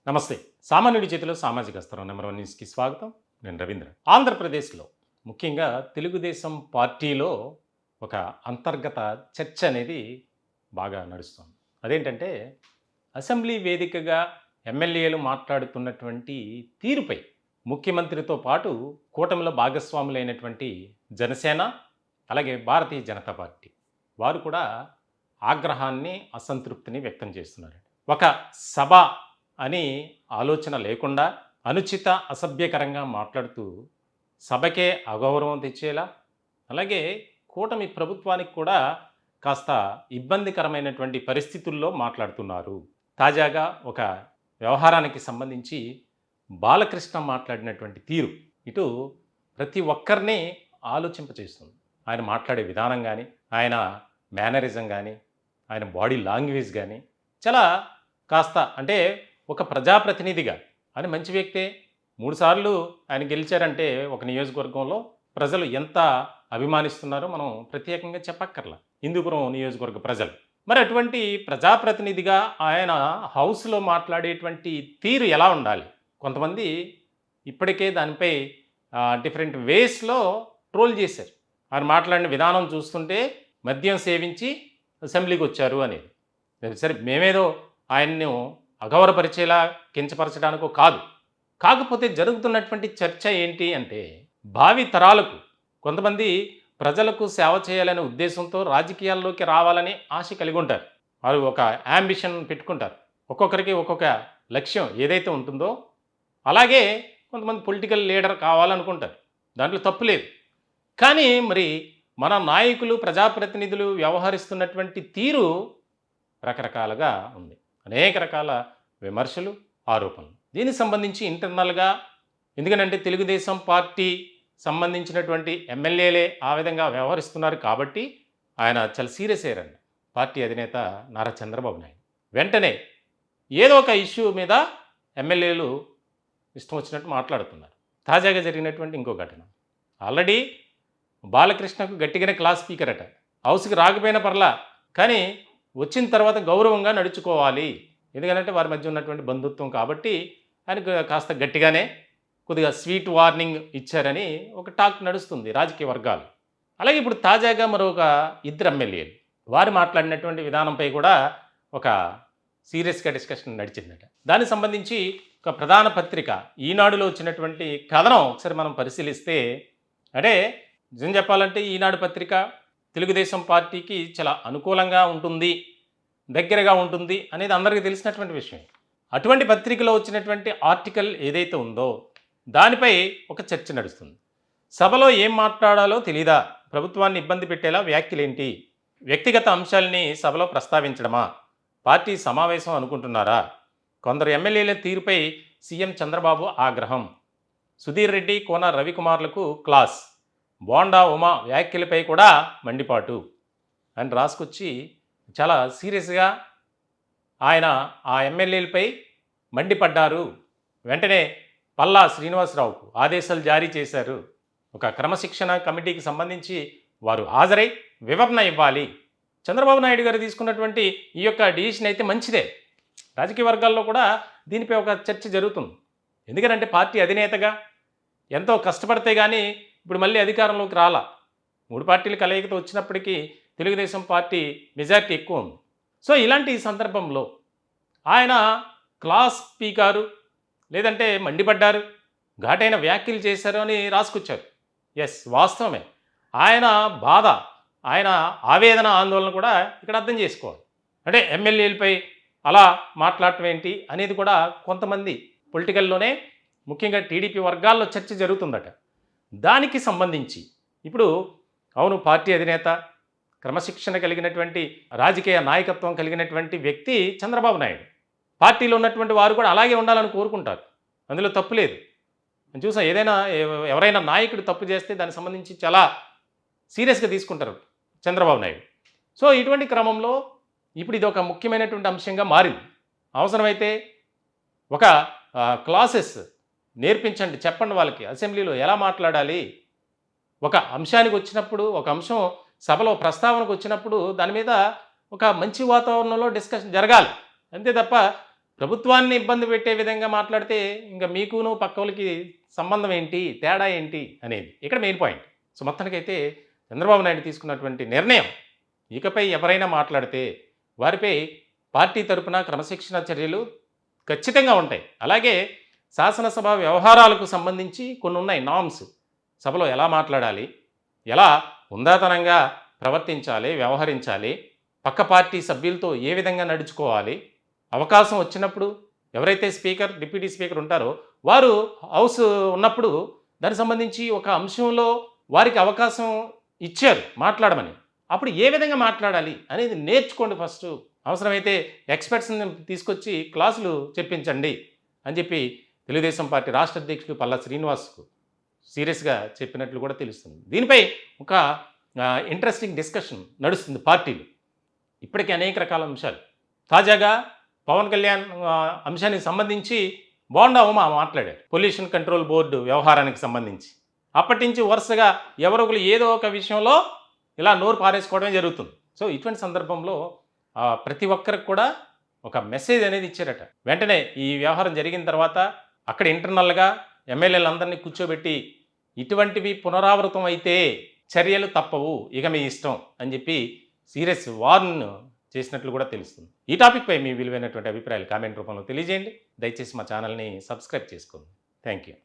నమస్తే. సామాన్యుడి చేతిలో సామాజిక అస్త్రం నెంబర్ 1 న్యూస్‌కి స్వాగతం. నేను రవీంద్ర. ఆంధ్రప్రదేశ్‌లో ముఖ్యంగా తెలుగుదేశం పార్టీలో ఒక అంతర్గత చర్చ అనేది బాగా నడుస్తోంది. అదేంటంటే అసెంబ్లీ వేదికగా ఎమ్మెల్యేలు మాట్లాడుతున్నటువంటి తీరుపై ముఖ్యమంత్రితో పాటు కూటమిలో భాగస్వాములైనటువంటి జనసేన, అలాగే భారతీయ జనతా పార్టీ వారు కూడా ఆగ్రహాన్ని, అసంతృప్తిని వ్యక్తం చేస్తున్నారు. ఒక సభ అని ఆలోచన లేకుండా అనుచిత, అసభ్యకరంగా మాట్లాడుతూ సభకే అగౌరవం తెచ్చేలా, అలాగే కూటమి ప్రభుత్వానికి కూడా కాస్త ఇబ్బందికరమైనటువంటి పరిస్థితుల్లో మాట్లాడుతున్నారు. తాజాగా ఒక వ్యవహారానికి సంబంధించి బాలకృష్ణ మాట్లాడినటువంటి తీరు ఇటు ప్రతి ఒక్కరిని ఆలోచింపచేస్తుంది. ఆయన మాట్లాడే విధానం కానీ, ఆయన మేనరిజం కానీ, ఆయన బాడీ లాంగ్వేజ్ కానీ చాలా కాస్త అంటే ఒక ప్రజాప్రతినిధిగా ఆయన మంచి వ్యక్తే. 3 సార్లు ఆయన గెలిచారంటే ఒక నియోజకవర్గంలో ప్రజలు ఎంత అభిమానిస్తున్నారో మనం ప్రత్యేకంగా చెప్పక్కర్లా, హిందూపురం నియోజకవర్గ ప్రజలు. మరి అటువంటి ప్రజాప్రతినిధిగా ఆయన హౌస్లో మాట్లాడేటువంటి తీరు ఎలా ఉండాలి? కొంతమంది ఇప్పటికే దానిపై డిఫరెంట్ వేస్లో ట్రోల్ చేశారు. ఆయన మాట్లాడిన విధానం చూస్తుంటే మద్యం సేవించి అసెంబ్లీకి వచ్చారు అనేది. సరే, మేమేదో ఆయన్ను అగౌరవపరిచేలా కించపరచడానికో కాదు. కాకపోతే జరుగుతున్నటువంటి చర్చ ఏంటి అంటే భావి తరాలకు కొంతమంది ప్రజలకు సేవ చేయాలనే ఉద్దేశంతో రాజకీయాల్లోకి రావాలని ఆశ కలిగి ఉంటారు. వారు ఒక యాంబిషన్ పెట్టుకుంటారు. ఒక్కొక్కరికి ఒక్కొక్క లక్ష్యం ఏదైతే ఉంటుందో అలాగే కొంతమంది పొలిటికల్ లీడర్ కావాలనుకుంటారు. దాంట్లో తప్పు లేదు. కానీ మరి మన నాయకులు, ప్రజాప్రతినిధులు వ్యవహరిస్తున్నటువంటి తీరు రకరకాలుగా ఉంది. అనేక రకాల విమర్శలు, ఆరోపణలు. దీనికి సంబంధించి ఇంటర్నల్గా ఎందుకంటే తెలుగుదేశం పార్టీ సంబంధించినటువంటి ఎమ్మెల్యేలే ఆ విధంగా వ్యవహరిస్తున్నారు కాబట్టి ఆయన చాలా సీరియస్ అయ్యారండి. పార్టీ అధినేత నారా చంద్రబాబు నాయుడు వెంటనే ఏదో ఒక ఇష్యూ మీద ఎమ్మెల్యేలు ఇష్టం వచ్చినట్టు మాట్లాడుతున్నారు. తాజాగా జరిగినటువంటి ఇంకో ఘటన, ఆల్రెడీ బాలకృష్ణకు గట్టిగానే క్లాస్ స్పీకర్ అట. హౌస్కి రాకపోయినా పర్లా, కానీ వచ్చిన తర్వాత గౌరవంగా నడుచుకోవాలి. ఎందుకంటే వారి మధ్య ఉన్నటువంటి బంధుత్వం కాబట్టి ఆయనకు కాస్త గట్టిగానే కొద్దిగా స్వీట్ వార్నింగ్ ఇచ్చారని ఒక టాక్ నడుస్తుంది రాజకీయ వర్గాలు. అలాగే ఇప్పుడు తాజాగా మరొక ఇద్దరు ఎమ్మెల్యేలు వారు మాట్లాడినటువంటి విధానంపై కూడా ఒక సీరియస్గా డిస్కషన్ నడిచిందట. దానికి సంబంధించి ఒక ప్రధాన పత్రిక ఈనాడులో వచ్చినటువంటి కథనం ఒకసారి మనం పరిశీలిస్తే, అంటే నిజం చెప్పాలంటే ఈనాడు పత్రిక తెలుగుదేశం పార్టీకి చాలా అనుకూలంగా ఉంటుంది, దగ్గరగా ఉంటుంది అనేది అందరికీ తెలిసినటువంటి విషయం. అటువంటి పత్రికలో వచ్చినటువంటి ఆర్టికల్ ఏదైతే ఉందో దానిపై ఒక చర్చ నడుస్తుంది. సభలో ఏం మాట్లాడాలో తెలీదా? ప్రభుత్వాన్ని ఇబ్బంది పెట్టేలా వ్యాఖ్యలేంటి? వ్యక్తిగత అంశాలని సభలో ప్రస్తావించడమా? పార్టీ సమావేశం అనుకుంటున్నారా? కొందరు ఎమ్మెల్యేల తీరుపై సీఎం చంద్రబాబు ఆగ్రహం. సుధీర్ రెడ్డి, కోన రవికుమార్లకు క్లాస్. బోండా ఉమా వ్యాఖ్యలపై కూడా మండిపాటు అని రాసుకొచ్చి చాలా సీరియస్గా ఆయన ఆ ఎమ్మెల్యేలపై మండిపడ్డారు. వెంటనే పల్లా శ్రీనివాసరావుకు ఆదేశాలు జారీ చేశారు. ఒక క్రమశిక్షణ కమిటీకి సంబంధించి వారు హాజరై వివరణ ఇవ్వాలి. చంద్రబాబు నాయుడు గారు తీసుకున్నటువంటి ఈ యొక్క డిసిషన్ అయితే మంచిదే. రాజకీయ వర్గాల్లో కూడా దీనిపై ఒక చర్చ జరుగుతుంది. ఎందుకంటే పార్టీ అధినేతగా ఎంతో కష్టపడితే కానీ ఇప్పుడు మళ్ళీ అధికారంలోకి రాలా. 3 పార్టీలు కలయికతో వచ్చినప్పటికీ తెలుగుదేశం పార్టీ మెజారిటీ ఎక్కువ ఉంది. సో ఇలాంటి సందర్భంలో ఆయన క్లాస్ స్పీకరు లేదంటే మండిపడ్డారు, ఘాటైన వ్యాఖ్యలు చేశారు అని రాసుకొచ్చారు. ఎస్, వాస్తవమే. ఆయన బాధ, ఆయన ఆవేదన, ఆందోళన కూడా ఇక్కడ అర్థం చేసుకోవాలి. అంటే ఎమ్మెల్యేలపై అలా మాట్లాడటం ఏంటి అనేది కూడా కొంతమంది పొలిటికల్లోనే ముఖ్యంగా టీడీపీ వర్గాల్లో చర్చ జరుగుతుందట. దానికి సంబంధించి ఇప్పుడు అవును, పార్టీ అధినేత, క్రమశిక్షణ కలిగినటువంటి రాజకీయ నాయకత్వం కలిగినటువంటి వ్యక్తి చంద్రబాబు నాయుడు. పార్టీలో ఉన్నటువంటి వారు కూడా అలాగే ఉండాలని కోరుకుంటారు. అందులో తప్పు లేదు. నేను చూసాను, ఏదైనా ఎవరైనా నాయకుడు తప్పు చేస్తే దానికి సంబంధించి చాలా సీరియస్గా తీసుకుంటారు చంద్రబాబు నాయుడు. సో ఇటువంటి క్రమంలో ఇప్పుడు ఇది ఒక ముఖ్యమైనటువంటి అంశంగా మారింది. అవసరమైతే ఒక క్లాసెస్ నేర్పించండి, చెప్పండి వాళ్ళకి అసెంబ్లీలో ఎలా మాట్లాడాలి. ఒక అంశానికి వచ్చినప్పుడు, ఒక అంశం సభలో ప్రస్తావనకు వచ్చినప్పుడు దాని మీద ఒక మంచి వాతావరణంలో డిస్కషన్ జరగాలి. అంతే తప్ప ప్రభుత్వాన్ని ఇబ్బంది పెట్టే విధంగా మాట్లాడితే ఇంకా మీకును పక్కోళ్ళకి సంబంధం ఏంటి, తేడా ఏంటి అనేది ఇక్కడ మెయిన్ పాయింట్. సో మొత్తానికైతే చంద్రబాబు నాయుడు తీసుకున్నటువంటి నిర్ణయం, ఇకపై ఎవరైనా మాట్లాడితే వారిపై పార్టీ తరపున క్రమశిక్షణ చర్యలు ఖచ్చితంగా ఉంటాయి. అలాగే శాసనసభ వ్యవహారాలకు సంబంధించి కొన్ని ఉన్నాయి నామ్స్. సభలో ఎలా మాట్లాడాలి, ఎలా హుందాతనంగా ప్రవర్తించాలి, వ్యవహరించాలి, పక్క పార్టీ సభ్యులతో ఏ విధంగా నడుచుకోవాలి, అవకాశం వచ్చినప్పుడు ఎవరైతే స్పీకర్, డిప్యూటీ స్పీకర్ ఉంటారో వారు హౌస్ ఉన్నప్పుడు దానికి సంబంధించి ఒక అంశంలో వారికి అవకాశం ఇచ్చారు మాట్లాడమని, అప్పుడు ఏ విధంగా మాట్లాడాలి అనేది నేర్చుకోండి ఫస్ట్. అవసరమైతే ఎక్స్పర్ట్స్ని తీసుకొచ్చి క్లాసులు చెప్పించండి అని చెప్పి తెలుగుదేశం పార్టీ రాష్ట్ర అధ్యక్షుడు పల్లా శ్రీనివాస్కు సీరియస్గా చెప్పినట్లు కూడా తెలుస్తుంది. దీనిపై ఒక ఇంట్రెస్టింగ్ డిస్కషన్ నడుస్తుంది పార్టీలు. ఇప్పటికీ అనేక రకాల అంశాలు. తాజాగా పవన్ కళ్యాణ్ అంశానికి సంబంధించి బోండా ఉమా మాట్లాడారు, పొల్యూషన్ కంట్రోల్ బోర్డు వ్యవహారానికి సంబంధించి. అప్పటి నుంచి వరుసగా ఎవరొకరు ఏదో ఒక విషయంలో ఇలా నోరు పారేసుకోవడమే జరుగుతుంది. సో ఇటువంటి సందర్భంలో ప్రతి ఒక్కరికి కూడా ఒక మెసేజ్ అనేది ఇచ్చారట. వెంటనే ఈ వ్యవహారం జరిగిన తర్వాత అక్కడ ఇంటర్నల్గా ఎమ్మెల్యేలందరినీ కూర్చోబెట్టి ఇటువంటివి పునరావృతం అయితే చర్యలు తప్పవు, ఇక మీ ఇష్టం అని చెప్పి సీరియస్ వార్న్ చేసినట్లు కూడా తెలుస్తుంది. ఈ టాపిక్పై మీ విలువైనటువంటి అభిప్రాయాలు కామెంట్ రూపంలో తెలియజేయండి. దయచేసి మా ఛానల్ని సబ్స్క్రైబ్ చేసుకోండి. Thank you.